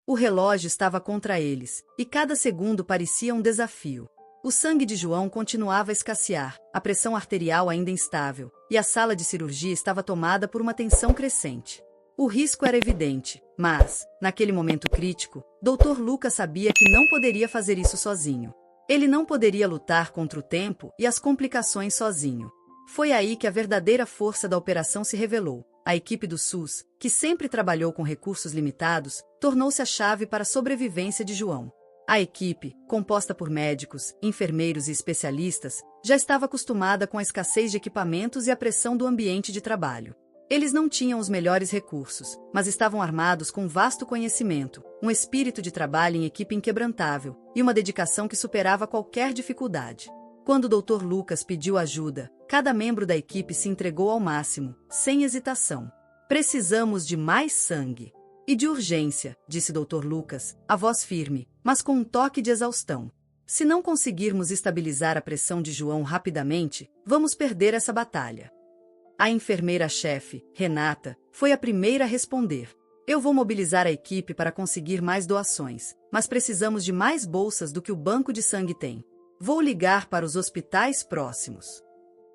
O relógio estava contra eles, e cada segundo parecia um desafio. O sangue de João continuava a escassear, a pressão arterial ainda instável, e a sala de cirurgia estava tomada por uma tensão crescente. O risco era evidente, mas, naquele momento crítico, Dr. Lucas sabia que não poderia fazer isso sozinho. Ele não poderia lutar contra o tempo e as complicações sozinho. Foi aí que a verdadeira força da operação se revelou. A equipe do SUS, que sempre trabalhou com recursos limitados, tornou-se a chave para a sobrevivência de João. A equipe, composta por médicos, enfermeiros e especialistas, já estava acostumada com a escassez de equipamentos e a pressão do ambiente de trabalho. Eles não tinham os melhores recursos, mas estavam armados com vasto conhecimento, um espírito de trabalho em equipe inquebrantável e uma dedicação que superava qualquer dificuldade. Quando o Dr. Lucas pediu ajuda, cada membro da equipe se entregou ao máximo, sem hesitação. Precisamos de mais sangue. E de urgência, disse Dr. Lucas, a voz firme, mas com um toque de exaustão. Se não conseguirmos estabilizar a pressão de João rapidamente, vamos perder essa batalha. A enfermeira-chefe, Renata, foi a primeira a responder. Eu vou mobilizar a equipe para conseguir mais doações, mas precisamos de mais bolsas do que o banco de sangue tem. Vou ligar para os hospitais próximos.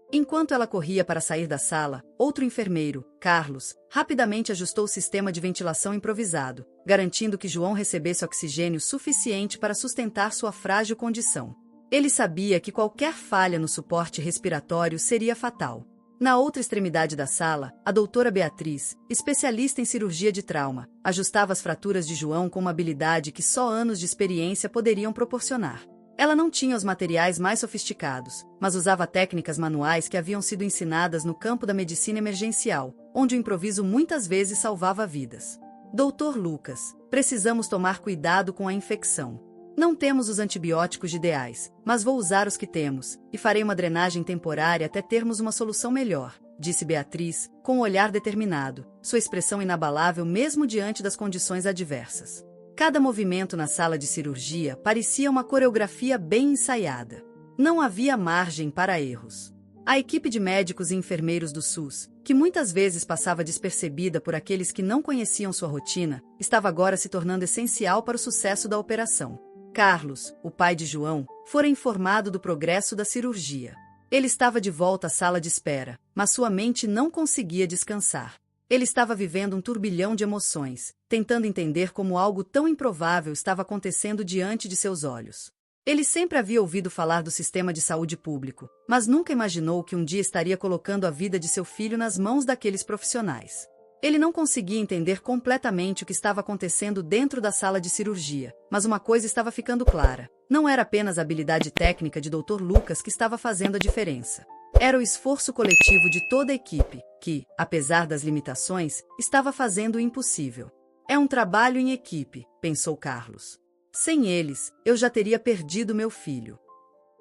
Enquanto ela corria para sair da sala, outro enfermeiro, Carlos, rapidamente ajustou o sistema de ventilação improvisado, garantindo que João recebesse oxigênio suficiente para sustentar sua frágil condição. Ele sabia que qualquer falha no suporte respiratório seria fatal. Na outra extremidade da sala, a doutora Beatriz, especialista em cirurgia de trauma, ajustava as fraturas de João com uma habilidade que só anos de experiência poderiam proporcionar. Ela não tinha os materiais mais sofisticados, mas usava técnicas manuais que haviam sido ensinadas no campo da medicina emergencial, onde o improviso muitas vezes salvava vidas. Dr. Lucas, precisamos tomar cuidado com a infecção. Não temos os antibióticos ideais, mas vou usar os que temos, e farei uma drenagem temporária até termos uma solução melhor, disse Beatriz, com um olhar determinado, sua expressão inabalável mesmo diante das condições adversas. Cada movimento na sala de cirurgia parecia uma coreografia bem ensaiada. Não havia margem para erros. A equipe de médicos e enfermeiros do SUS, que muitas vezes passava despercebida por aqueles que não conheciam sua rotina, estava agora se tornando essencial para o sucesso da operação. Carlos, o pai de João, fora informado do progresso da cirurgia. Ele estava de volta à sala de espera, mas sua mente não conseguia descansar. Ele estava vivendo um turbilhão de emoções, tentando entender como algo tão improvável estava acontecendo diante de seus olhos. Ele sempre havia ouvido falar do sistema de saúde público, mas nunca imaginou que um dia estaria colocando a vida de seu filho nas mãos daqueles profissionais. Ele não conseguia entender completamente o que estava acontecendo dentro da sala de cirurgia, mas uma coisa estava ficando clara. Não era apenas a habilidade técnica de Dr. Lucas que estava fazendo a diferença. Era o esforço coletivo de toda a equipe, que, apesar das limitações, estava fazendo o impossível. É um trabalho em equipe, pensou Carlos. Sem eles, eu já teria perdido meu filho.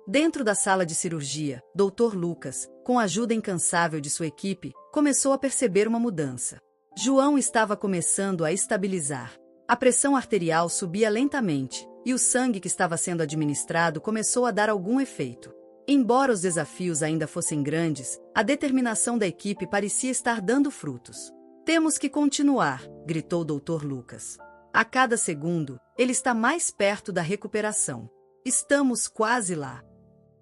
Dentro da sala de cirurgia, Dr. Lucas, com a ajuda incansável de sua equipe, começou a perceber uma mudança. João estava começando a estabilizar. A pressão arterial subia lentamente, e o sangue que estava sendo administrado começou a dar algum efeito. Embora os desafios ainda fossem grandes, a determinação da equipe parecia estar dando frutos. Temos que continuar, gritou Dr. Lucas. A cada segundo, ele está mais perto da recuperação. Estamos quase lá.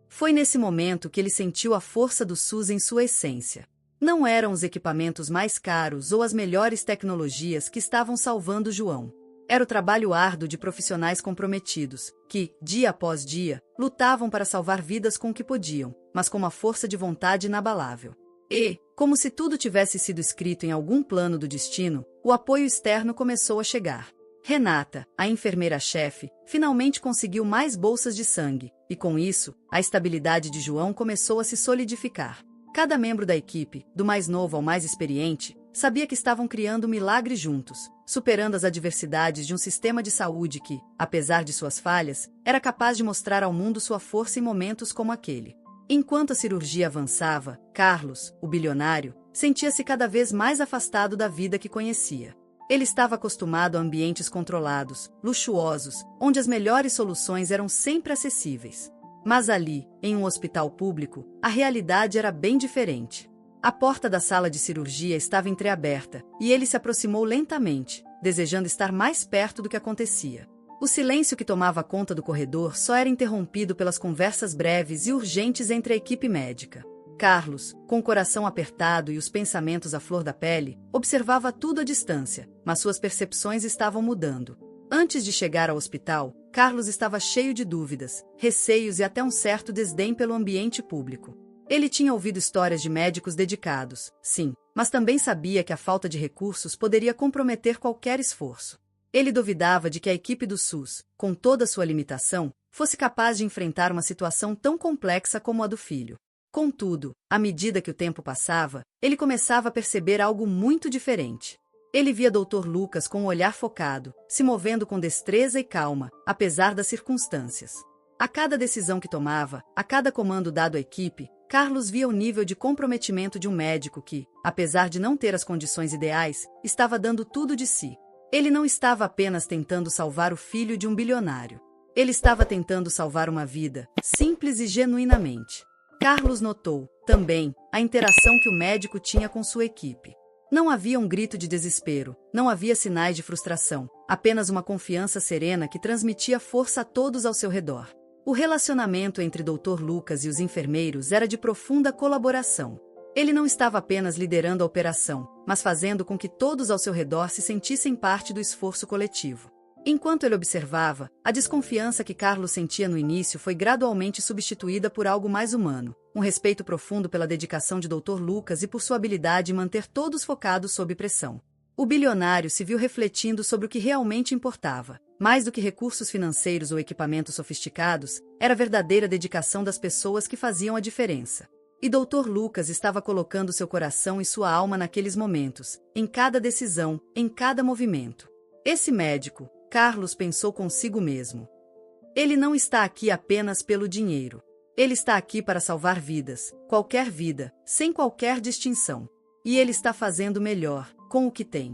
Foi nesse momento que ele sentiu a força do SUS em sua essência. Não eram os equipamentos mais caros ou as melhores tecnologias que estavam salvando João. Era o trabalho árduo de profissionais comprometidos, que, dia após dia, lutavam para salvar vidas com o que podiam, mas com uma força de vontade inabalável. E, como se tudo tivesse sido escrito em algum plano do destino, o apoio externo começou a chegar. Renata, a enfermeira-chefe, finalmente conseguiu mais bolsas de sangue, e com isso, a estabilidade de João começou a se solidificar. Cada membro da equipe, do mais novo ao mais experiente, sabia que estavam criando um milagre juntos, superando as adversidades de um sistema de saúde que, apesar de suas falhas, era capaz de mostrar ao mundo sua força em momentos como aquele. Enquanto a cirurgia avançava, Carlos, o bilionário, sentia-se cada vez mais afastado da vida que conhecia. Ele estava acostumado a ambientes controlados, luxuosos, onde as melhores soluções eram sempre acessíveis. Mas ali, em um hospital público, a realidade era bem diferente. A porta da sala de cirurgia estava entreaberta, e ele se aproximou lentamente, desejando estar mais perto do que acontecia. O silêncio que tomava conta do corredor só era interrompido pelas conversas breves e urgentes entre a equipe médica. Carlos, com o coração apertado e os pensamentos à flor da pele, observava tudo à distância, mas suas percepções estavam mudando. Antes de chegar ao hospital, Carlos estava cheio de dúvidas, receios e até um certo desdém pelo ambiente público. Ele tinha ouvido histórias de médicos dedicados, sim, mas também sabia que a falta de recursos poderia comprometer qualquer esforço. Ele duvidava de que a equipe do SUS, com toda sua limitação, fosse capaz de enfrentar uma situação tão complexa como a do filho. Contudo, à medida que o tempo passava, ele começava a perceber algo muito diferente. Ele via Dr. Lucas com um olhar focado, se movendo com destreza e calma, apesar das circunstâncias. A cada decisão que tomava, a cada comando dado à equipe, Carlos via o nível de comprometimento de um médico que, apesar de não ter as condições ideais, estava dando tudo de si. Ele não estava apenas tentando salvar o filho de um bilionário. Ele estava tentando salvar uma vida, simples e genuinamente. Carlos notou, também, a interação que o médico tinha com sua equipe. Não havia um grito de desespero, não havia sinais de frustração, apenas uma confiança serena que transmitia força a todos ao seu redor. O relacionamento entre Dr. Lucas e os enfermeiros era de profunda colaboração. Ele não estava apenas liderando a operação, mas fazendo com que todos ao seu redor se sentissem parte do esforço coletivo. Enquanto ele observava, a desconfiança que Carlos sentia no início foi gradualmente substituída por algo mais humano, um respeito profundo pela dedicação de Dr. Lucas e por sua habilidade em manter todos focados sob pressão. O bilionário se viu refletindo sobre o que realmente importava. Mais do que recursos financeiros ou equipamentos sofisticados, era a verdadeira dedicação das pessoas que faziam a diferença. E Dr. Lucas estava colocando seu coração e sua alma naqueles momentos, em cada decisão, em cada movimento. Esse médico, Carlos pensou consigo mesmo. Ele não está aqui apenas pelo dinheiro. Ele está aqui para salvar vidas, qualquer vida, sem qualquer distinção. E ele está fazendo melhor, com o que tem.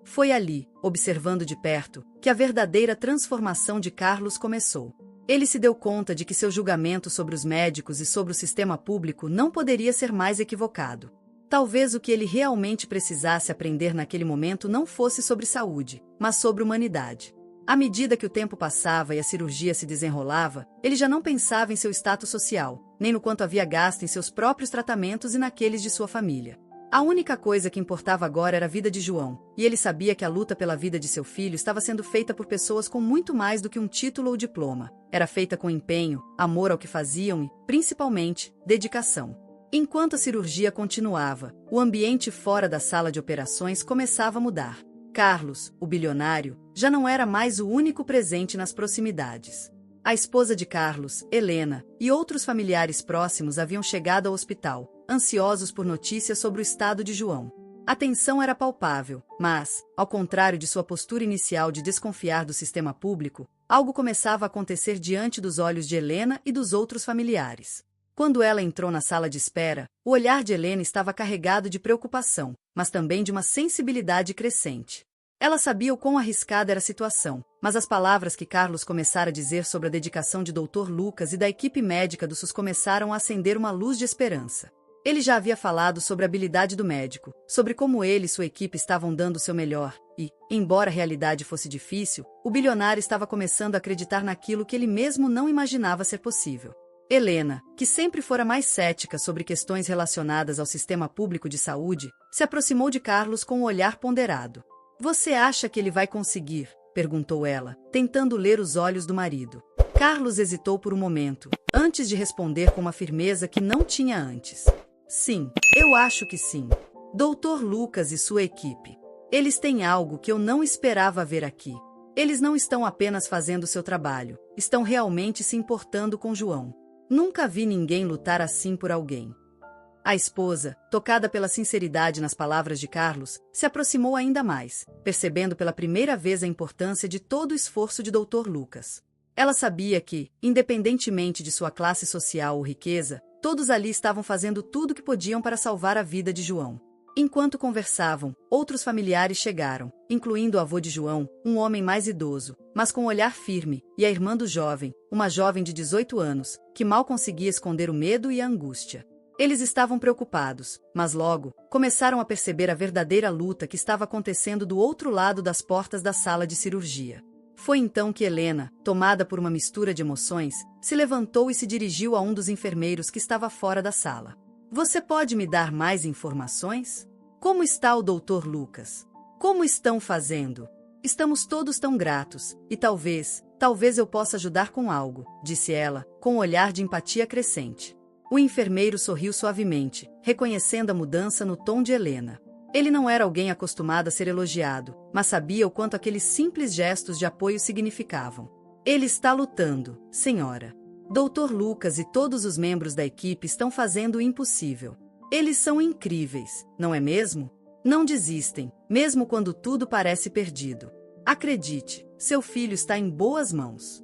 Foi ali, observando de perto, que a verdadeira transformação de Carlos começou. Ele se deu conta de que seu julgamento sobre os médicos e sobre o sistema público não poderia ser mais equivocado. Talvez o que ele realmente precisasse aprender naquele momento não fosse sobre saúde, mas sobre humanidade. À medida que o tempo passava e a cirurgia se desenrolava, ele já não pensava em seu status social, nem no quanto havia gasto em seus próprios tratamentos e naqueles de sua família. A única coisa que importava agora era a vida de João, e ele sabia que a luta pela vida de seu filho estava sendo feita por pessoas com muito mais do que um título ou diploma. Era feita com empenho, amor ao que faziam e, principalmente, dedicação. Enquanto a cirurgia continuava, o ambiente fora da sala de operações começava a mudar. Carlos, o bilionário, já não era mais o único presente nas proximidades. A esposa de Carlos, Helena, e outros familiares próximos haviam chegado ao hospital, ansiosos por notícias sobre o estado de João. A tensão era palpável, mas, ao contrário de sua postura inicial de desconfiar do sistema público, algo começava a acontecer diante dos olhos de Helena e dos outros familiares. Quando ela entrou na sala de espera, o olhar de Helena estava carregado de preocupação, mas também de uma sensibilidade crescente. Ela sabia o quão arriscada era a situação, mas as palavras que Carlos começara a dizer sobre a dedicação de Dr. Lucas e da equipe médica do SUS começaram a acender uma luz de esperança. Ele já havia falado sobre a habilidade do médico, sobre como ele e sua equipe estavam dando o seu melhor, e, embora a realidade fosse difícil, o bilionário estava começando a acreditar naquilo que ele mesmo não imaginava ser possível. Helena, que sempre fora mais cética sobre questões relacionadas ao sistema público de saúde, se aproximou de Carlos com um olhar ponderado. "Você acha que ele vai conseguir?" perguntou ela, tentando ler os olhos do marido. Carlos hesitou por um momento, antes de responder com uma firmeza que não tinha antes. "Sim, eu acho que sim. Dr. Lucas e sua equipe. Eles têm algo que eu não esperava ver aqui. Eles não estão apenas fazendo seu trabalho, estão realmente se importando com João. Nunca vi ninguém lutar assim por alguém." A esposa, tocada pela sinceridade nas palavras de Carlos, se aproximou ainda mais, percebendo pela primeira vez a importância de todo o esforço de Dr. Lucas. Ela sabia que, independentemente de sua classe social ou riqueza, todos ali estavam fazendo tudo o que podiam para salvar a vida de João. Enquanto conversavam, outros familiares chegaram, incluindo o avô de João, um homem mais idoso, mas com um olhar firme, e a irmã do jovem, uma jovem de 18 anos, que mal conseguia esconder o medo e a angústia. Eles estavam preocupados, mas logo, começaram a perceber a verdadeira luta que estava acontecendo do outro lado das portas da sala de cirurgia. Foi então que Helena, tomada por uma mistura de emoções, se levantou e se dirigiu a um dos enfermeiros que estava fora da sala. Você pode me dar mais informações? Como está o Dr. Lucas? Como estão fazendo? Estamos todos tão gratos, e talvez eu possa ajudar com algo, disse ela, com um olhar de empatia crescente. O enfermeiro sorriu suavemente, reconhecendo a mudança no tom de Helena. Ele não era alguém acostumado a ser elogiado, mas sabia o quanto aqueles simples gestos de apoio significavam. Ele está lutando, senhora. Dr. Lucas e todos os membros da equipe estão fazendo o impossível. Eles são incríveis, não é mesmo? Não desistem, mesmo quando tudo parece perdido. Acredite, seu filho está em boas mãos.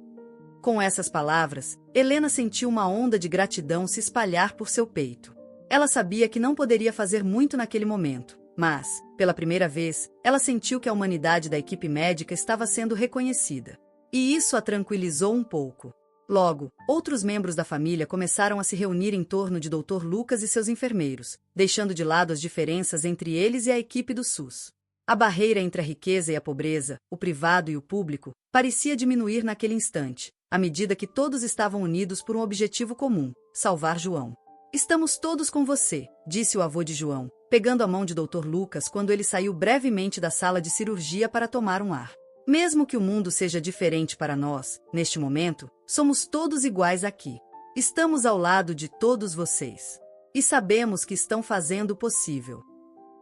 Com essas palavras, Helena sentiu uma onda de gratidão se espalhar por seu peito. Ela sabia que não poderia fazer muito naquele momento, mas, pela primeira vez, ela sentiu que a humanidade da equipe médica estava sendo reconhecida. E isso a tranquilizou um pouco. Logo, outros membros da família começaram a se reunir em torno de Dr. Lucas e seus enfermeiros, deixando de lado as diferenças entre eles e a equipe do SUS. A barreira entre a riqueza e a pobreza, o privado e o público, parecia diminuir naquele instante, à medida que todos estavam unidos por um objetivo comum: salvar João. Estamos todos com você, disse o avô de João, pegando a mão de Dr. Lucas quando ele saiu brevemente da sala de cirurgia para tomar um ar. Mesmo que o mundo seja diferente para nós, neste momento, somos todos iguais aqui. Estamos ao lado de todos vocês. E sabemos que estão fazendo o possível.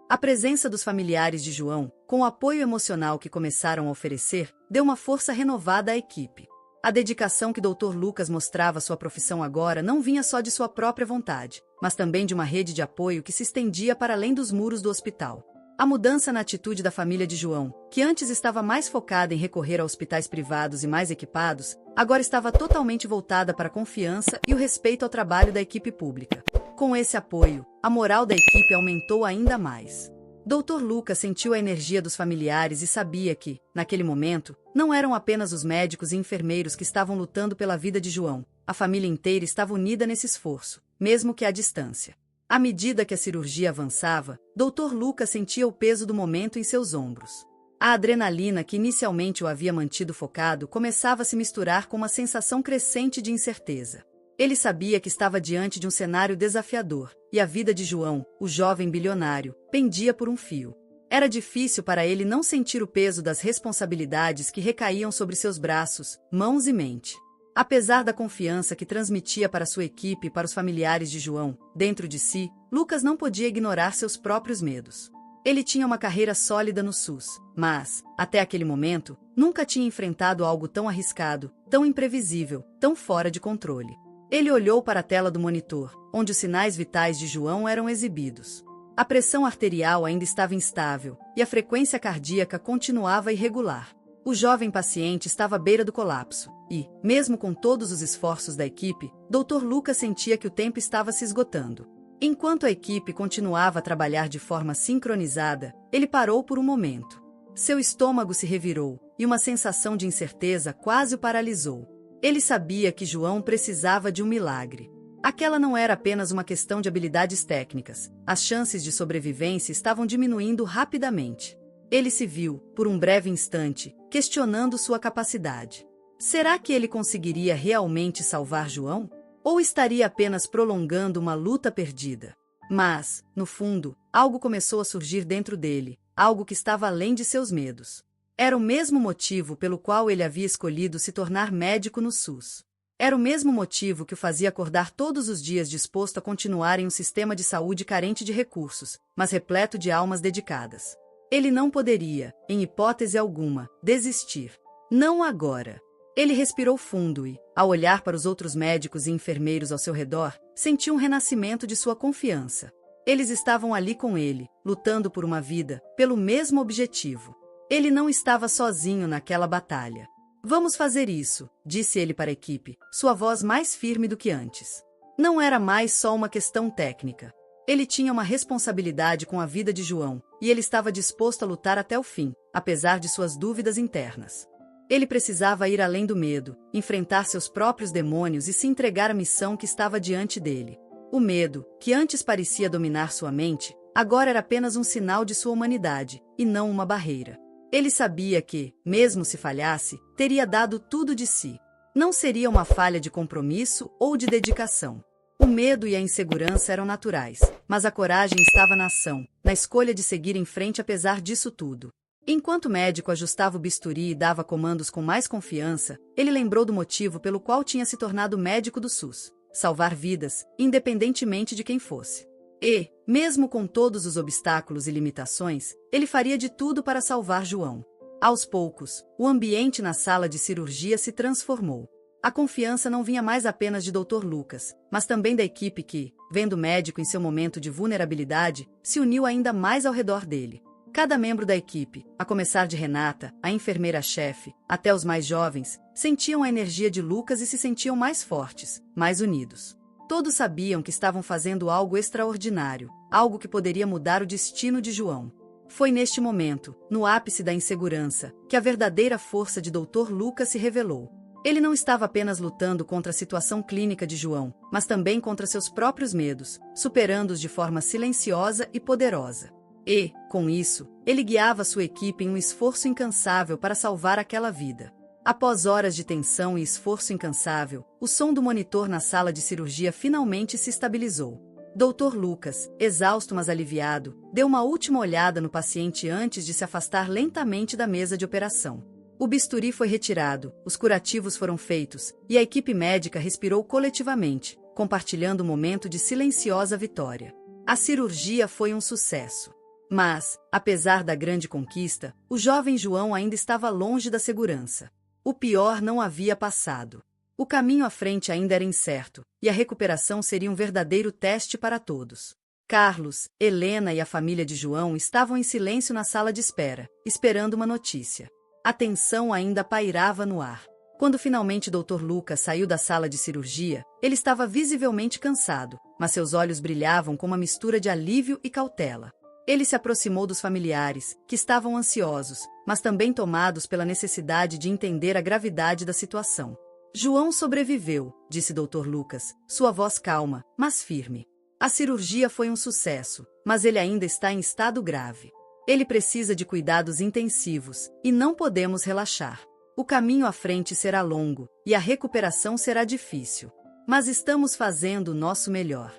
A presença dos familiares de João, com o apoio emocional que começaram a oferecer, deu uma força renovada à equipe. A dedicação que Dr. Lucas mostrava à sua profissão agora não vinha só de sua própria vontade, mas também de uma rede de apoio que se estendia para além dos muros do hospital. A mudança na atitude da família de João, que antes estava mais focada em recorrer a hospitais privados e mais equipados, agora estava totalmente voltada para a confiança e o respeito ao trabalho da equipe pública. Com esse apoio, a moral da equipe aumentou ainda mais. Dr. Lucas sentiu a energia dos familiares e sabia que, naquele momento, não eram apenas os médicos e enfermeiros que estavam lutando pela vida de João. A família inteira estava unida nesse esforço, mesmo que à distância. À medida que a cirurgia avançava, Dr. Lucas sentia o peso do momento em seus ombros. A adrenalina que inicialmente o havia mantido focado começava a se misturar com uma sensação crescente de incerteza. Ele sabia que estava diante de um cenário desafiador, e a vida de João, o jovem bilionário, pendia por um fio. Era difícil para ele não sentir o peso das responsabilidades que recaíam sobre seus braços, mãos e mente. Apesar da confiança que transmitia para sua equipe e para os familiares de João, dentro de si, Lucas não podia ignorar seus próprios medos. Ele tinha uma carreira sólida no SUS, mas, até aquele momento, nunca tinha enfrentado algo tão arriscado, tão imprevisível, tão fora de controle. Ele olhou para a tela do monitor, onde os sinais vitais de João eram exibidos. A pressão arterial ainda estava instável, e a frequência cardíaca continuava irregular. O jovem paciente estava à beira do colapso, e, mesmo com todos os esforços da equipe, Dr. Lucas sentia que o tempo estava se esgotando. Enquanto a equipe continuava a trabalhar de forma sincronizada, ele parou por um momento. Seu estômago se revirou, e uma sensação de incerteza quase o paralisou. Ele sabia que João precisava de um milagre. Aquela não era apenas uma questão de habilidades técnicas. As chances de sobrevivência estavam diminuindo rapidamente. Ele se viu, por um breve instante, questionando sua capacidade. Será que ele conseguiria realmente salvar João? Ou estaria apenas prolongando uma luta perdida? Mas, no fundo, algo começou a surgir dentro dele, algo que estava além de seus medos. Era o mesmo motivo pelo qual ele havia escolhido se tornar médico no SUS. Era o mesmo motivo que o fazia acordar todos os dias disposto a continuar em um sistema de saúde carente de recursos, mas repleto de almas dedicadas. Ele não poderia, em hipótese alguma, desistir. Não agora. Ele respirou fundo e, ao olhar para os outros médicos e enfermeiros ao seu redor, sentiu um renascimento de sua confiança. Eles estavam ali com ele, lutando por uma vida, pelo mesmo objetivo. Ele não estava sozinho naquela batalha. Vamos fazer isso, disse ele para a equipe, sua voz mais firme do que antes. Não era mais só uma questão técnica. Ele tinha uma responsabilidade com a vida de João, e ele estava disposto a lutar até o fim, apesar de suas dúvidas internas. Ele precisava ir além do medo, enfrentar seus próprios demônios e se entregar à missão que estava diante dele. O medo, que antes parecia dominar sua mente, agora era apenas um sinal de sua humanidade, e não uma barreira. Ele sabia que, mesmo se falhasse, teria dado tudo de si. Não seria uma falha de compromisso ou de dedicação. O medo e a insegurança eram naturais, mas a coragem estava na ação, na escolha de seguir em frente apesar disso tudo. Enquanto o médico ajustava o bisturi e dava comandos com mais confiança, ele lembrou do motivo pelo qual tinha se tornado médico do SUS: salvar vidas, independentemente de quem fosse. E, mesmo com todos os obstáculos e limitações, ele faria de tudo para salvar João. Aos poucos, o ambiente na sala de cirurgia se transformou. A confiança não vinha mais apenas de Dr. Lucas, mas também da equipe que, vendo o médico em seu momento de vulnerabilidade, se uniu ainda mais ao redor dele. Cada membro da equipe, a começar de Renata, a enfermeira-chefe, até os mais jovens, sentiam a energia de Lucas e se sentiam mais fortes, mais unidos. Todos sabiam que estavam fazendo algo extraordinário, algo que poderia mudar o destino de João. Foi neste momento, no ápice da insegurança, que a verdadeira força de Dr. Lucas se revelou. Ele não estava apenas lutando contra a situação clínica de João, mas também contra seus próprios medos, superando-os de forma silenciosa e poderosa. E, com isso, ele guiava sua equipe em um esforço incansável para salvar aquela vida. Após horas de tensão e esforço incansável, o som do monitor na sala de cirurgia finalmente se estabilizou. Dr. Lucas, exausto mas aliviado, deu uma última olhada no paciente antes de se afastar lentamente da mesa de operação. O bisturi foi retirado, os curativos foram feitos, e a equipe médica respirou coletivamente, compartilhando um momento de silenciosa vitória. A cirurgia foi um sucesso. Mas, apesar da grande conquista, o jovem João ainda estava longe da segurança. O pior não havia passado. O caminho à frente ainda era incerto, e a recuperação seria um verdadeiro teste para todos. Carlos, Helena e a família de João estavam em silêncio na sala de espera, esperando uma notícia. A tensão ainda pairava no ar. Quando finalmente Dr. Lucas saiu da sala de cirurgia, ele estava visivelmente cansado, mas seus olhos brilhavam com uma mistura de alívio e cautela. Ele se aproximou dos familiares, que estavam ansiosos, mas também tomados pela necessidade de entender a gravidade da situação. João sobreviveu, disse Dr. Lucas, sua voz calma, mas firme. A cirurgia foi um sucesso, mas ele ainda está em estado grave. Ele precisa de cuidados intensivos, e não podemos relaxar. O caminho à frente será longo, e a recuperação será difícil. Mas estamos fazendo o nosso melhor.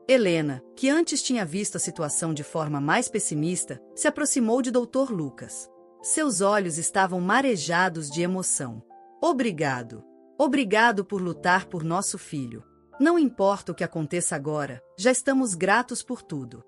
Helena, que antes tinha visto a situação de forma mais pessimista, se aproximou de Dr. Lucas. Seus olhos estavam marejados de emoção. Obrigado. Obrigado por lutar por nosso filho. Não importa o que aconteça agora, já estamos gratos por tudo.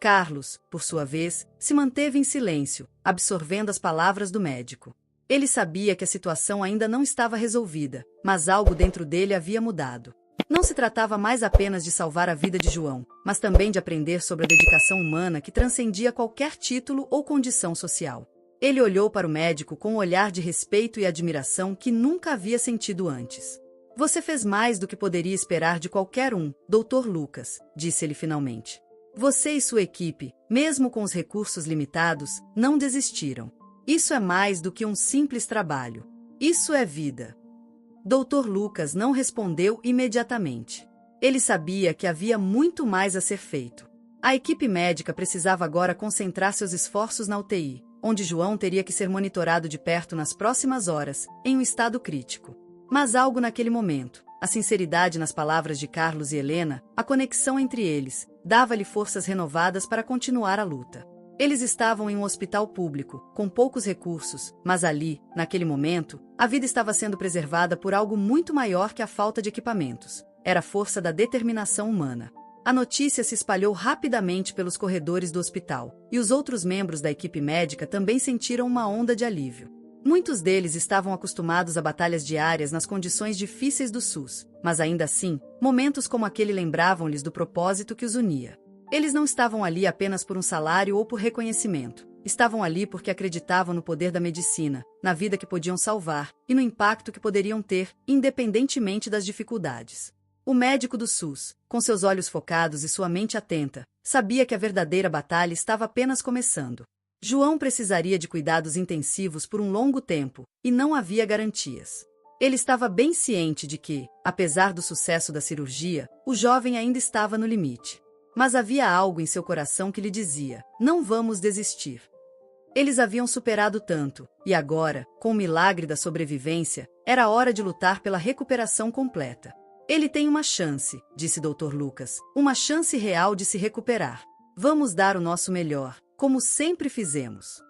Carlos, por sua vez, se manteve em silêncio, absorvendo as palavras do médico. Ele sabia que a situação ainda não estava resolvida, mas algo dentro dele havia mudado. Não se tratava mais apenas de salvar a vida de João, mas também de aprender sobre a dedicação humana que transcendia qualquer título ou condição social. Ele olhou para o médico com um olhar de respeito e admiração que nunca havia sentido antes. Você fez mais do que poderia esperar de qualquer um, Dr. Lucas, disse ele finalmente. Você e sua equipe, mesmo com os recursos limitados, não desistiram. Isso é mais do que um simples trabalho. Isso é vida. Dr. Lucas não respondeu imediatamente. Ele sabia que havia muito mais a ser feito. A equipe médica precisava agora concentrar seus esforços na UTI, onde João teria que ser monitorado de perto nas próximas horas, em um estado crítico. Mas algo naquele momento, a sinceridade nas palavras de Carlos e Helena, a conexão entre eles, dava-lhe forças renovadas para continuar a luta. Eles estavam em um hospital público, com poucos recursos, mas ali, naquele momento, a vida estava sendo preservada por algo muito maior que a falta de equipamentos. Era a força da determinação humana. A notícia se espalhou rapidamente pelos corredores do hospital, e os outros membros da equipe médica também sentiram uma onda de alívio. Muitos deles estavam acostumados a batalhas diárias nas condições difíceis do SUS, mas ainda assim, momentos como aquele lembravam-lhes do propósito que os unia. Eles não estavam ali apenas por um salário ou por reconhecimento. Estavam ali porque acreditavam no poder da medicina, na vida que podiam salvar e no impacto que poderiam ter, independentemente das dificuldades. O médico do SUS, com seus olhos focados e sua mente atenta, sabia que a verdadeira batalha estava apenas começando. João precisaria de cuidados intensivos por um longo tempo, e não havia garantias. Ele estava bem ciente de que, apesar do sucesso da cirurgia, o jovem ainda estava no limite. Mas havia algo em seu coração que lhe dizia: não vamos desistir. Eles haviam superado tanto, e agora, com o milagre da sobrevivência, era hora de lutar pela recuperação completa. Ele tem uma chance, disse Dr. Lucas, uma chance real de se recuperar. Vamos dar o nosso melhor, como sempre fizemos.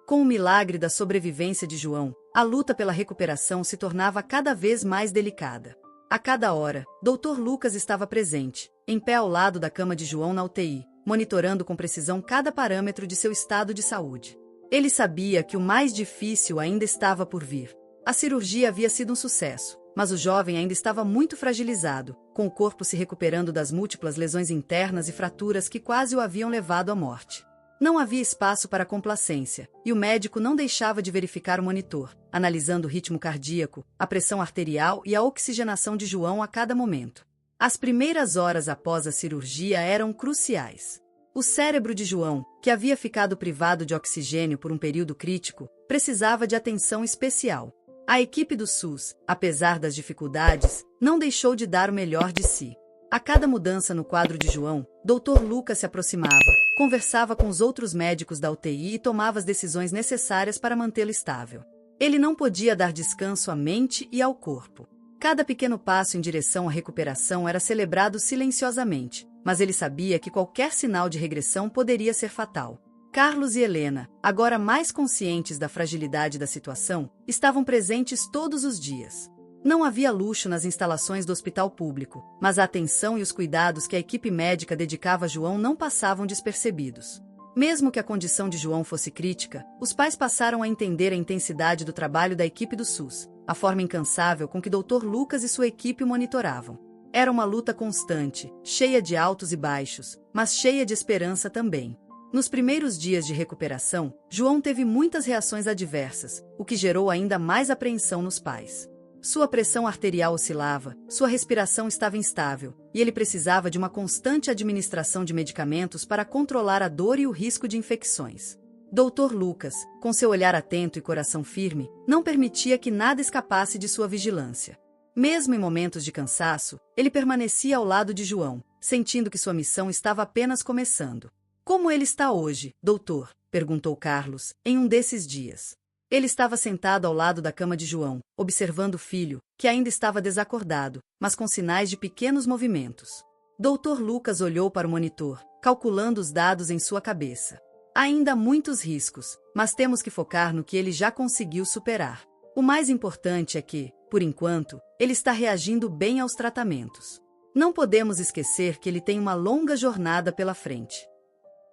Com o milagre da sobrevivência de João, a luta pela recuperação se tornava cada vez mais delicada. A cada hora, Dr. Lucas estava presente, em pé ao lado da cama de João na UTI, monitorando com precisão cada parâmetro de seu estado de saúde. Ele sabia que o mais difícil ainda estava por vir. A cirurgia havia sido um sucesso, mas o jovem ainda estava muito fragilizado, com o corpo se recuperando das múltiplas lesões internas e fraturas que quase o haviam levado à morte. Não havia espaço para complacência, e o médico não deixava de verificar o monitor, analisando o ritmo cardíaco, a pressão arterial e a oxigenação de João a cada momento. As primeiras horas após a cirurgia eram cruciais. O cérebro de João, que havia ficado privado de oxigênio por um período crítico, precisava de atenção especial. A equipe do SUS, apesar das dificuldades, não deixou de dar o melhor de si. A cada mudança no quadro de João, Dr. Lucas se aproximava, conversava com os outros médicos da UTI e tomava as decisões necessárias para mantê-lo estável. Ele não podia dar descanso à mente e ao corpo. Cada pequeno passo em direção à recuperação era celebrado silenciosamente, mas ele sabia que qualquer sinal de regressão poderia ser fatal. Carlos e Helena, agora mais conscientes da fragilidade da situação, estavam presentes todos os dias. Não havia luxo nas instalações do hospital público, mas a atenção e os cuidados que a equipe médica dedicava a João não passavam despercebidos. Mesmo que a condição de João fosse crítica, os pais passaram a entender a intensidade do trabalho da equipe do SUS, a forma incansável com que Dr. Lucas e sua equipe o monitoravam. Era uma luta constante, cheia de altos e baixos, mas cheia de esperança também. Nos primeiros dias de recuperação, João teve muitas reações adversas, o que gerou ainda mais apreensão nos pais. Sua pressão arterial oscilava, sua respiração estava instável, e ele precisava de uma constante administração de medicamentos para controlar a dor e o risco de infecções. Dr. Lucas, com seu olhar atento e coração firme, não permitia que nada escapasse de sua vigilância. Mesmo em momentos de cansaço, ele permanecia ao lado de João, sentindo que sua missão estava apenas começando. Como ele está hoje, doutor? Perguntou Carlos, em um desses dias. Ele estava sentado ao lado da cama de João, observando o filho, que ainda estava desacordado, mas com sinais de pequenos movimentos. Dr. Lucas olhou para o monitor, calculando os dados em sua cabeça. Ainda há muitos riscos, mas temos que focar no que ele já conseguiu superar. O mais importante é que, por enquanto, ele está reagindo bem aos tratamentos. Não podemos esquecer que ele tem uma longa jornada pela frente.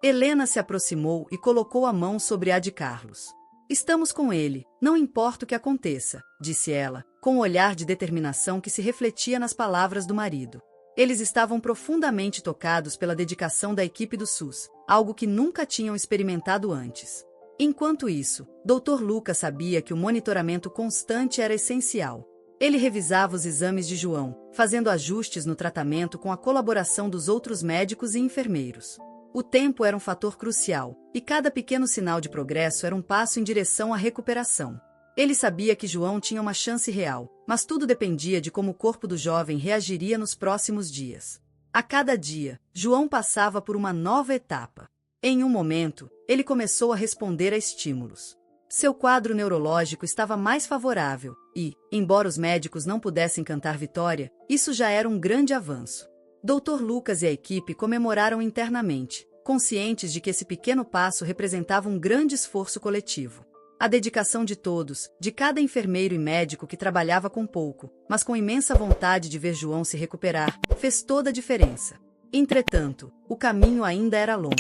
Helena se aproximou e colocou a mão sobre a de Carlos. Estamos com ele, não importa o que aconteça, disse ela, com um olhar de determinação que se refletia nas palavras do marido. Eles estavam profundamente tocados pela dedicação da equipe do SUS, algo que nunca tinham experimentado antes. Enquanto isso, Dr. Lucas sabia que o monitoramento constante era essencial. Ele revisava os exames de João, fazendo ajustes no tratamento com a colaboração dos outros médicos e enfermeiros. O tempo era um fator crucial, e cada pequeno sinal de progresso era um passo em direção à recuperação. Ele sabia que João tinha uma chance real, mas tudo dependia de como o corpo do jovem reagiria nos próximos dias. A cada dia, João passava por uma nova etapa. Em um momento, ele começou a responder a estímulos. Seu quadro neurológico estava mais favorável e, embora os médicos não pudessem cantar vitória, isso já era um grande avanço. Dr. Lucas e a equipe comemoraram internamente, conscientes de que esse pequeno passo representava um grande esforço coletivo. A dedicação de todos, de cada enfermeiro e médico que trabalhava com pouco, mas com imensa vontade de ver João se recuperar, fez toda a diferença. Entretanto, o caminho ainda era longo.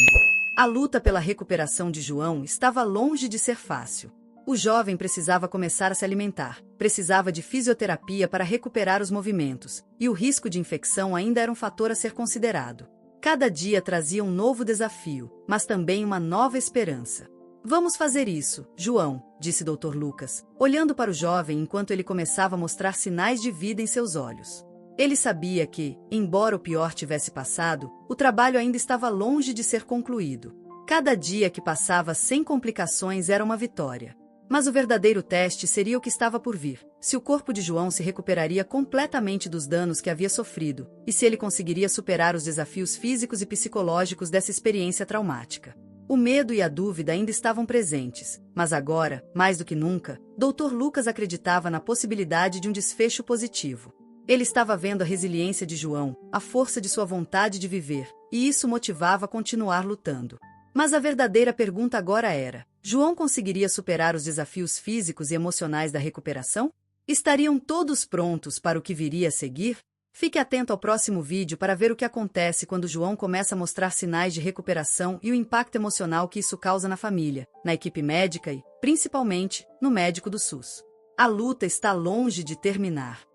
A luta pela recuperação de João estava longe de ser fácil. O jovem precisava começar a se alimentar, precisava de fisioterapia para recuperar os movimentos, e o risco de infecção ainda era um fator a ser considerado. Cada dia trazia um novo desafio, mas também uma nova esperança. Vamos fazer isso, João, disse Dr. Lucas, olhando para o jovem enquanto ele começava a mostrar sinais de vida em seus olhos. Ele sabia que, embora o pior tivesse passado, o trabalho ainda estava longe de ser concluído. Cada dia que passava sem complicações era uma vitória. Mas o verdadeiro teste seria o que estava por vir: se o corpo de João se recuperaria completamente dos danos que havia sofrido, e se ele conseguiria superar os desafios físicos e psicológicos dessa experiência traumática. O medo e a dúvida ainda estavam presentes, mas agora, mais do que nunca, Dr. Lucas acreditava na possibilidade de um desfecho positivo. Ele estava vendo a resiliência de João, a força de sua vontade de viver, e isso motivava a continuar lutando. Mas a verdadeira pergunta agora era: João conseguiria superar os desafios físicos e emocionais da recuperação? Estariam todos prontos para o que viria a seguir? Fique atento ao próximo vídeo para ver o que acontece quando João começa a mostrar sinais de recuperação e o impacto emocional que isso causa na família, na equipe médica e, principalmente, no médico do SUS. A luta está longe de terminar.